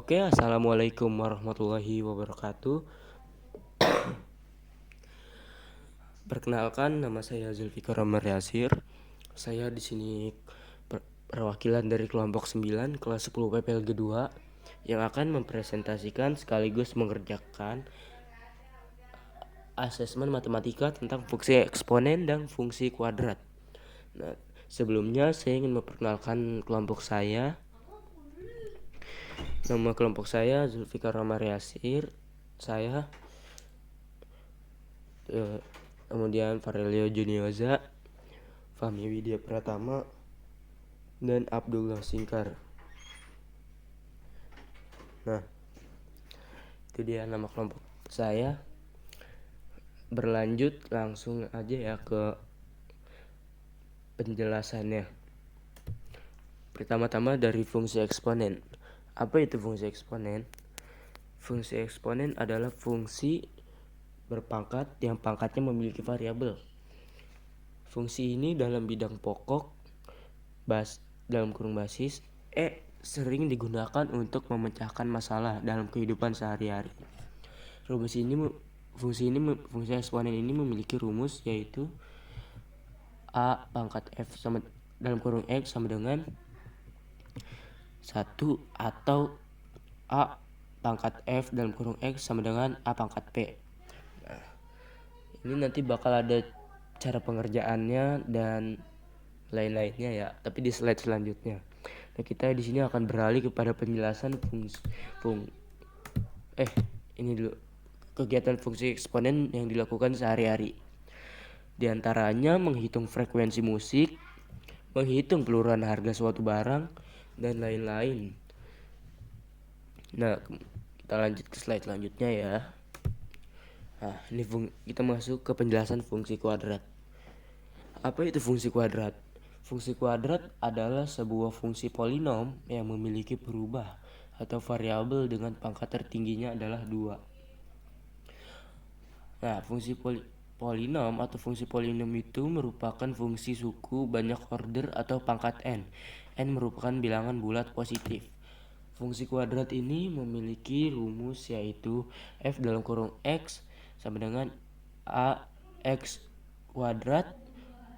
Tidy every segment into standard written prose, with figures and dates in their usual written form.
Oke, assalamualaikum warahmatullahi wabarakatuh. Perkenalkan, nama saya Zulfikar Omar Yasir. Saya di sini perwakilan dari kelompok 9 kelas 10 PPLG 2 yang akan mempresentasikan sekaligus mengerjakan asesmen matematika tentang fungsi eksponen dan fungsi kuadrat. Nah, sebelumnya saya ingin memperkenalkan kelompok saya. Nama kelompok saya Zulfikar Omar Yasir. Saya kemudian Farelio Junioza, Fahmi Widya Pratama, dan Abdullah Singkar. Nah, itu dia nama kelompok saya. Berlanjut langsung aja ya ke penjelasannya. Pertama-tama dari fungsi eksponen. Apa itu fungsi eksponen? Fungsi eksponen adalah fungsi berpangkat yang pangkatnya memiliki variabel. Fungsi ini dalam bidang pokok dalam kurung basis sering digunakan untuk memecahkan masalah dalam kehidupan sehari-hari. Fungsi eksponen ini memiliki rumus, yaitu A pangkat F sama dalam kurung X sama dengan 1 atau A pangkat F dalam kurung X sama dengan A pangkat P. Nah, ini nanti bakal ada cara pengerjaannya dan lain-lainnya ya, tapi di slide selanjutnya. Nah, kita di sini akan beralih kepada penjelasan kegiatan fungsi eksponen yang dilakukan sehari-hari. Di antaranya menghitung frekuensi musik, menghitung peluruhan harga suatu barang, dan lain-lain. Nah, kita lanjut ke slide selanjutnya ya. Nah, ini kita masuk ke penjelasan fungsi kuadrat. Apa itu fungsi kuadrat? Fungsi kuadrat adalah sebuah fungsi polinom yang memiliki perubah atau variabel dengan pangkat tertingginya adalah 2. Nah, fungsi polinom atau fungsi polinom itu merupakan fungsi suku banyak order atau pangkat n. N merupakan bilangan bulat positif. Fungsi kuadrat ini memiliki rumus, yaitu f dalam kurung x sama dengan ax kuadrat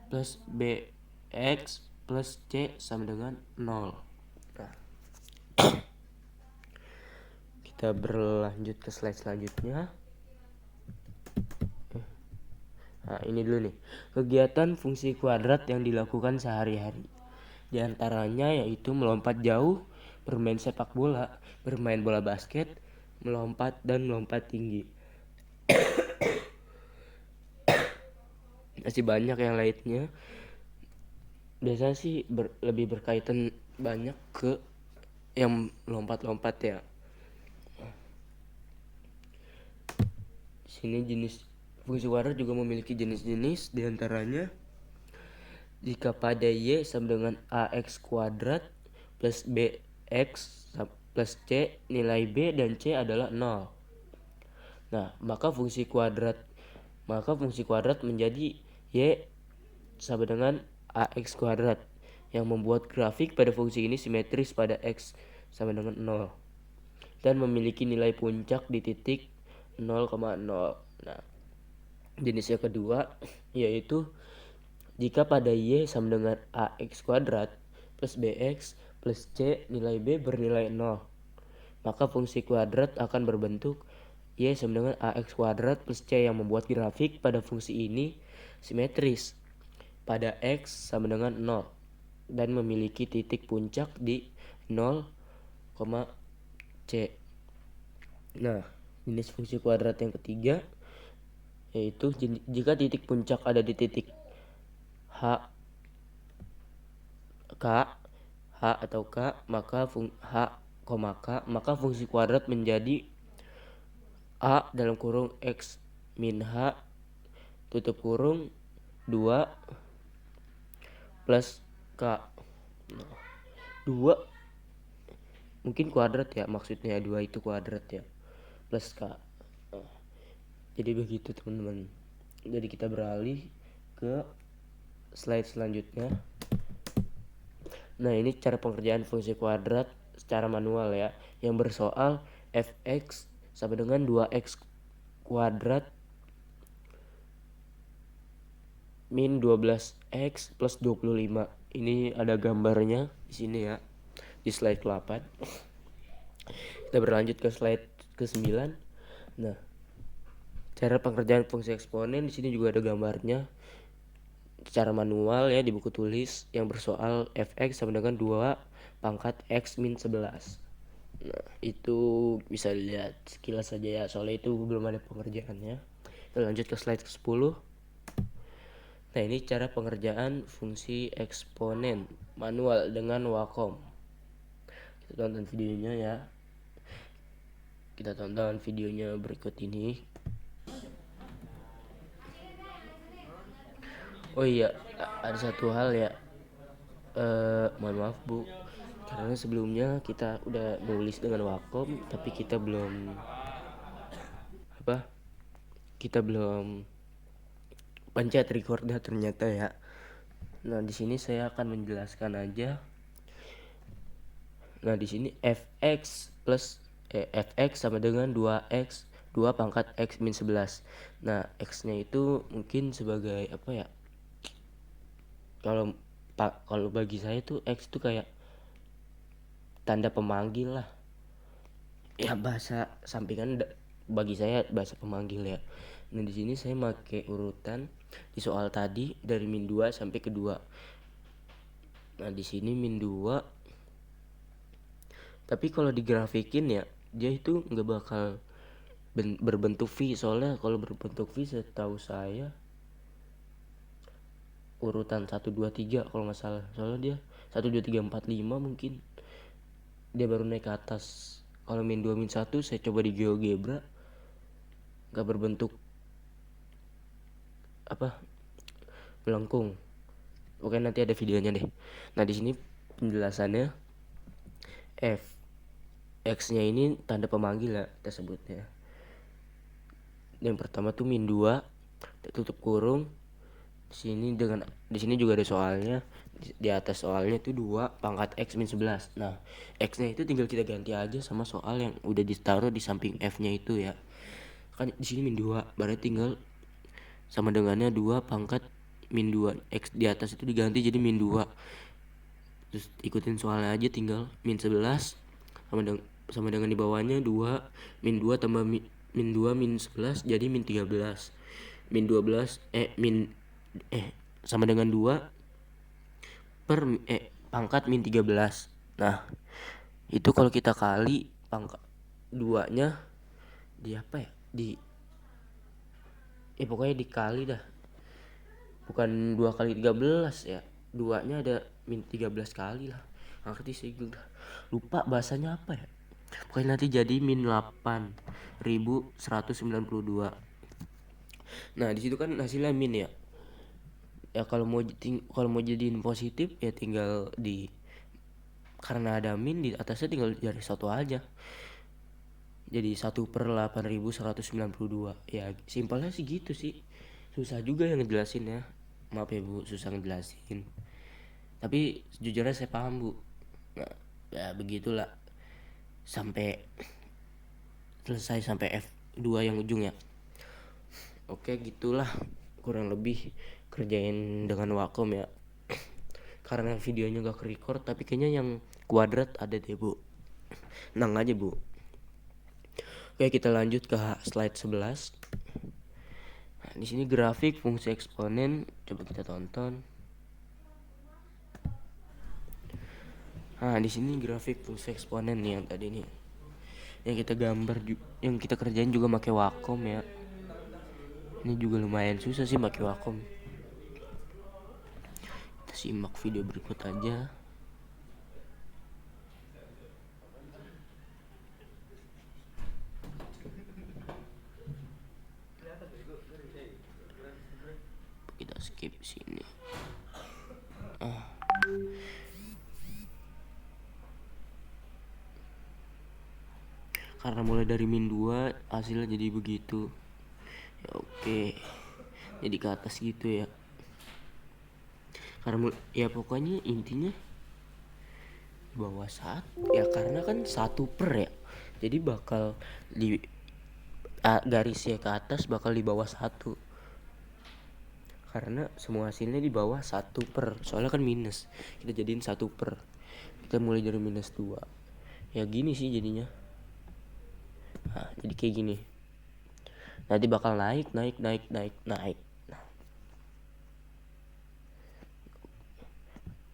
plus bx plus c sama dengan 0. Nah, kita berlanjut ke slide selanjutnya. Nah, ini dulu nih, kegiatan fungsi kuadrat yang dilakukan sehari-hari. Di antaranya yaitu melompat jauh, bermain sepak bola, bermain bola basket, melompat dan melompat tinggi. Masih banyak yang lainnya. Biasanya sih lebih berkaitan banyak ke yang lompat-lompat ya. Di sini jenis fungsi kuadrat juga memiliki jenis-jenis, diantaranya jika pada y sama dengan ax kuadrat plus bx plus c, nilai b dan c adalah 0. Nah, maka fungsi kuadrat menjadi y sama dengan ax kuadrat, yang membuat grafik pada fungsi ini simetris pada x sama dengan 0 dan memiliki nilai puncak di titik 0,0. Nah, jenis yang kedua yaitu jika pada y sama dengan ax kuadrat plus bx plus c, nilai b bernilai 0, maka fungsi kuadrat akan berbentuk y sama dengan ax kuadrat plus c, yang membuat grafik pada fungsi ini simetris pada x sama dengan 0 dan memiliki titik puncak di 0, c. Nah, jenis fungsi kuadrat yang ketiga yaitu jika titik puncak ada di titik h atau k, maka fungsi kuadrat menjadi a dalam kurung x min h tutup kurung 2 plus k. 2 mungkin kuadrat ya, maksudnya 2 itu kuadrat ya, plus k. Jadi begitu teman-teman. Jadi kita beralih ke slide selanjutnya. Nah, ini cara pengerjaan fungsi kuadrat secara manual ya, yang bersoal fx sama dengan 2x kuadrat min 12x plus 25. Ini ada gambarnya di sini ya, di slide ke-8. Kita berlanjut ke slide ke-9. Nah, cara pengerjaan fungsi eksponen di sini juga ada gambarnya secara manual ya di buku tulis, yang bersoal fx sama dengan 2 pangkat x min 11. Nah, itu bisa dilihat sekilas saja ya, soalnya itu belum ada pengerjaannya. Kita lanjut ke slide ke-10. Nah, ini cara pengerjaan fungsi eksponen manual dengan Wacom. Kita tonton videonya ya. Kita tonton videonya berikut ini. Oh iya, ada satu hal ya. Mohon maaf Bu, karena sebelumnya kita udah nulis dengan Wacom, tapi kita belum pencet recordnya ternyata ya. Nah, di sini saya akan menjelaskan aja. Nah, di sini fx sama dengan 2x 2 pangkat x min 11. Nah, x-nya itu mungkin sebagai apa ya? Kalau bagi saya tuh x itu kayak tanda pemanggil lah. Ya, bahasa sampingan bagi saya bahasa pemanggil ya. Nah, di sini saya pakai urutan di soal tadi dari min 2 sampai ke 2. Nah, di sini min 2. Tapi kalau digrafikin ya, dia itu nggak bakal berbentuk V, soalnya kalau berbentuk V setahu saya urutan 1 2 3 kalau nggak salah. Soalnya dia 1 2 3 4 5 mungkin dia baru naik ke atas. Kalau min 2 min 1 saya coba di GeoGebra nggak berbentuk melengkung. Oke, nanti ada videonya deh. Nah, di sini penjelasannya f x-nya ini tanda pemanggil ya kita sebutnya. Yang pertama tuh min 2 tutup kurung. Di sini juga ada soalnya. Di atas soalnya itu 2 pangkat x min 11. Nah, x-nya itu tinggal kita ganti aja sama soal yang udah ditaruh di samping f-nya itu ya. Kan di sini min 2, berarti tinggal sama dengannya 2 pangkat min 2. X di atas itu diganti jadi min 2. Terus ikutin soalnya aja, tinggal min 11 sama dengan di bawahnya 2 min 2 tambah min 2 min 11 jadi min 13. Min 12 sama dengan 2 per pangkat min 13. Nah, itu kalau kita kali pangkat 2-nya di apa ya? Pokoknya dikali dah. Bukan 2 kali 13 ya. 2-nya ada min 13 kali lah. Ngerti sih gue. Lupa bahasanya apa ya. Pokoknya nanti jadi min 8.192. Nah, di situ kan hasilnya min ya. Ya kalau mau jadiin positif ya tinggal karena ada min di atasnya tinggal dari satu aja. Jadi 1/8.192. Ya simpelnya sih gitu sih. Susah juga yang ngejelasin ya. Maaf ya Bu, susah ngejelasin. Tapi sejujurnya saya paham Bu. Nah, ya begitulah. Sampai selesai sampai F2 yang ujung ya. Oke, gitulah kurang lebih kerjain dengan Wacom ya. Karena videonya gak ke-record, tapi kayaknya yang kuadrat ada deh Bu. Nang aja Bu. Oke, kita lanjut ke slide 11. Nah, di sini grafik fungsi eksponen, coba kita tonton. Nah, di sini grafik fungsi eksponen nih yang tadi nih. Yang kita gambar yang kita kerjain juga pakai Wacom ya. Ini juga lumayan susah sih pakai Wacom. Kita simak video berikut aja. Kita skip sini. Karena mulai dari min 2 hasilnya jadi begitu. Ya oke. Jadi ke atas gitu ya. Karena ya pokoknya intinya bawah satu ya, karena kan 1/per ya, jadi bakal di garisnya ke atas bakal di bawah 1, karena semua hasilnya di bawah 1/per, soalnya kan minus, kita jadiin 1/per, kita mulai dari -2 ya, gini sih jadinya. Nah, jadi kayak gini, nanti bakal naik. Nah,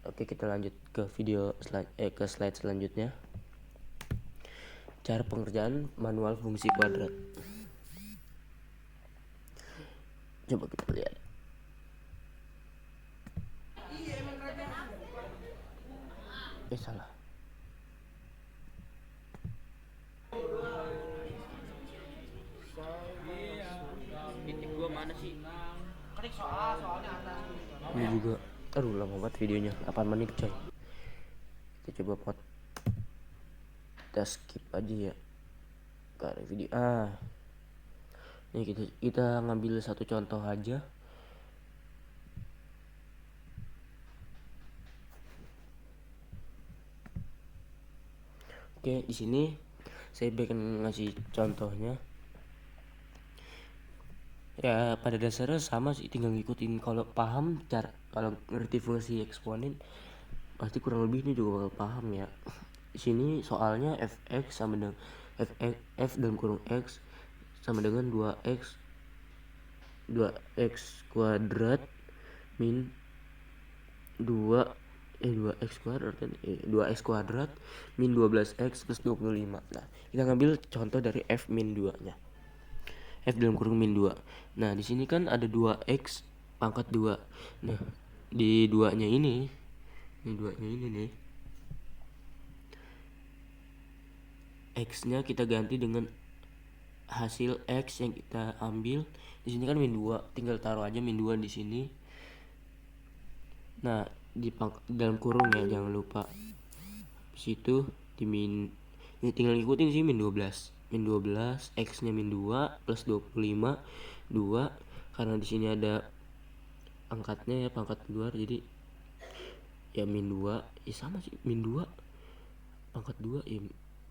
oke, kita lanjut ke ke slide selanjutnya. Cara pengerjaan manual fungsi kuadrat. Coba kita lihat. Salah. Titik gua mana sih? Klik soalnya atas. Ini juga, aduh lama banget videonya, 8 menit coy. Kita coba kita skip aja ya ke video. Ini kita ngambil satu contoh aja. Oke, di sini saya akan ngasih contohnya. Ya pada dasarnya sama sih, tinggal ngikutin. Kalau paham cara, kalau ngerti fungsi eksponen pasti kurang lebih ini juga bakal paham ya. Di sini soalnya fx sama dengan f dalam kurung x sama dengan 2x kuadrat min 2x kuadrat 2x kuadrat min 12x plus 25. Nah, kita ngambil contoh dari f min 2 nya, f dalam kurung min 2. Nah, di sini kan ada 2x pangkat 2. Nah, di 2 nya ini nih, x nya kita ganti dengan hasil x yang kita ambil. Di sini kan min 2, tinggal taruh aja min 2 di sini. Nah, di dalam kurung ya, jangan lupa. Situ di min, ini tinggal ngikutin sih, min 12, x nya min 2 plus 25 2, karena di sini ada angkatnya ya, pangkat luar, jadi ya min 2 ya sama sih, min 2 pangkat 2 ya,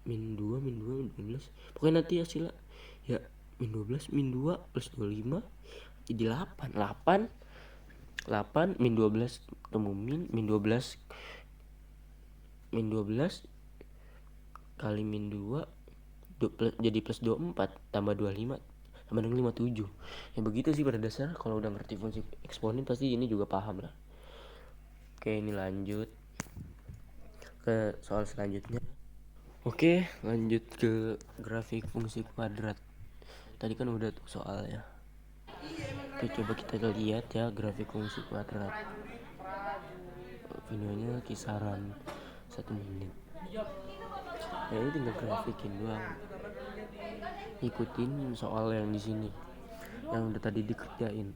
min 2 min 12, pokoknya nanti hasilnya ya min 12 min 2 plus 25 jadi 8 min 12 ketemu min 12 kali min 2 jadi plus 24 tambah 25 sama dengan 57. Ya begitu sih pada dasar. Kalau udah ngerti fungsi eksponen pasti ini juga paham lah. Oke, ini lanjut ke soal selanjutnya. Oke, lanjut ke grafik fungsi kuadrat. Tadi kan udah tuh soalnya. Oke, coba kita lihat ya grafik fungsi kuadrat. Videonya kisaran 1 menit. Ya ini tinggal grafikin doang. Ikutin soal yang di sini, yang udah tadi dikerjain.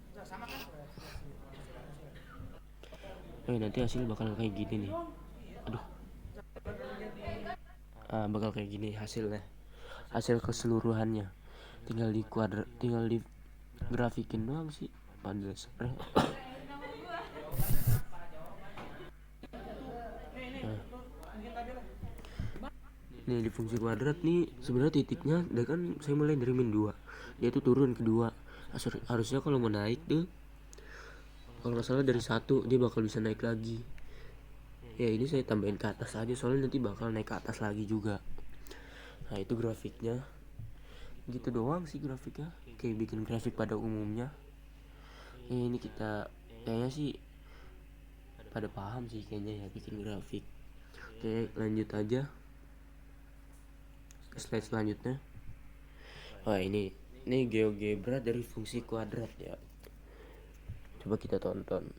Nanti hasil bakal kayak gini nih. Aduh. Bakal kayak gini hasilnya. Hasil keseluruhannya. Tinggal di grafikin doang sih. Pada dasarnya. Nih di fungsi kuadrat nih sebenarnya titiknya udah kan saya mulai dari min 2. Dia tuh turun ke 2. Harusnya kalau mau naik tuh, kalau nggak salah dari 1 dia bakal bisa naik lagi. Ya ini saya tambahin ke atas aja soalnya nanti bakal naik ke atas lagi juga. Nah, itu grafiknya. Gitu doang sih grafiknya. Kayak bikin grafik pada umumnya. Ini kita kayaknya sih pada paham sih kayaknya ya bikin grafik. Oke, lanjut aja ke slide selanjutnya. Wah, ini GeoGebra dari fungsi kuadrat ya. Coba kita tonton.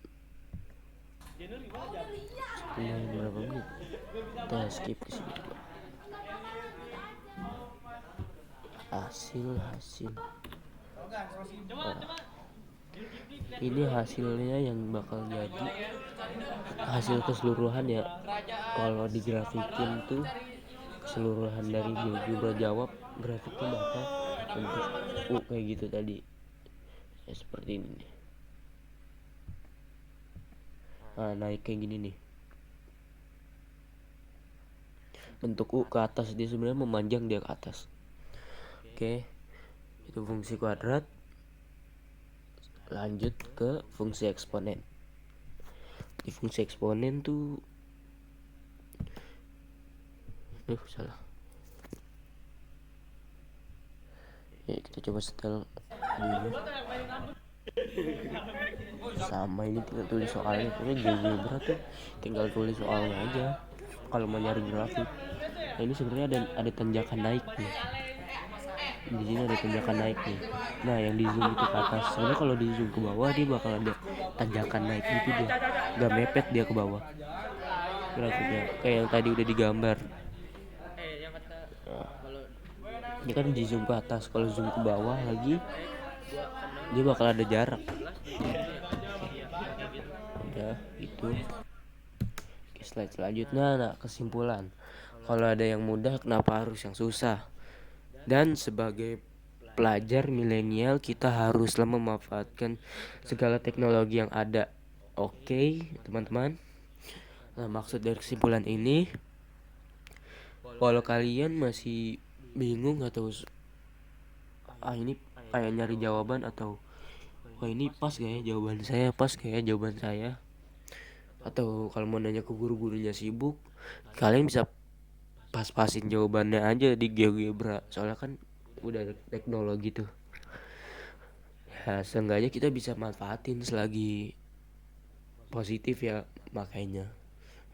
Berapa menit? Kita skip ke sini. Hasil. Ini hasilnya yang bakal jadi hasil keseluruhan ya. Kalau digrafikin tuh keseluruhan dari GeoGebra jawab, grafiknya bakal bentuk kayak gitu tadi ya, seperti ini nih. Naik kayak gini nih. bentuk U ke atas, dia sebenarnya memanjang dia ke atas. Oke, itu fungsi kuadrat. Lanjut ke fungsi eksponen. Di fungsi eksponen tuh salah. Ya, kita coba setel dulu. Sama ini tinggal tulis soalnya, pokoknya GeoGebra tuh tinggal tulis soalnya aja kalau mau nyari grafik. Nah, ini sebenarnya ada tanjakan naik nih. Di sini ada tanjakan naik nih. Nah, yang di zoom itu ke atas. Sebenarnya kalau di zoom ke bawah dia bakal ada tanjakan naik gitu, dia gak mepet dia ke bawah grafiknya kayak yang tadi udah digambar. Nah, ini kan di zoom ke atas, kalau zoom ke bawah lagi dia bakal ada jarak. Udah itu. Oke, slide selanjutnya. Nah, kesimpulan, kalau ada yang mudah kenapa harus yang susah? Dan sebagai pelajar milenial kita haruslah memanfaatkan segala teknologi yang ada. Oke, teman-teman. Nah, maksud dari kesimpulan ini, kalau kalian masih bingung atau ini kayak nyari jawaban, atau wah ini pas gak ya jawaban saya, atau kalau mau nanya ke guru-gurunya sibuk, kalian bisa pas-pasin jawabannya aja di GeoGebra, soalnya kan udah ada teknologi tuh. Ya seenggaknya kita bisa manfaatin selagi positif ya, makanya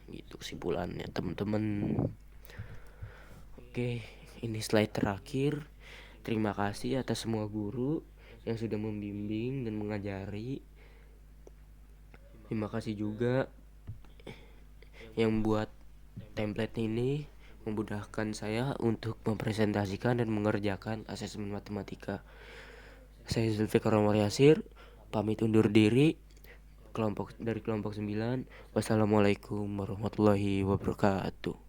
gitu kesimpulannya teman-teman. Oke, ini slide terakhir. Terima kasih atas semua guru yang sudah membimbing dan mengajari. Terima kasih juga yang buat template ini, memudahkan saya untuk mempresentasikan dan mengerjakan asesmen matematika. Saya Zulfikar Omar Yasir, pamit undur diri dari kelompok 9. Wassalamualaikum warahmatullahi wabarakatuh.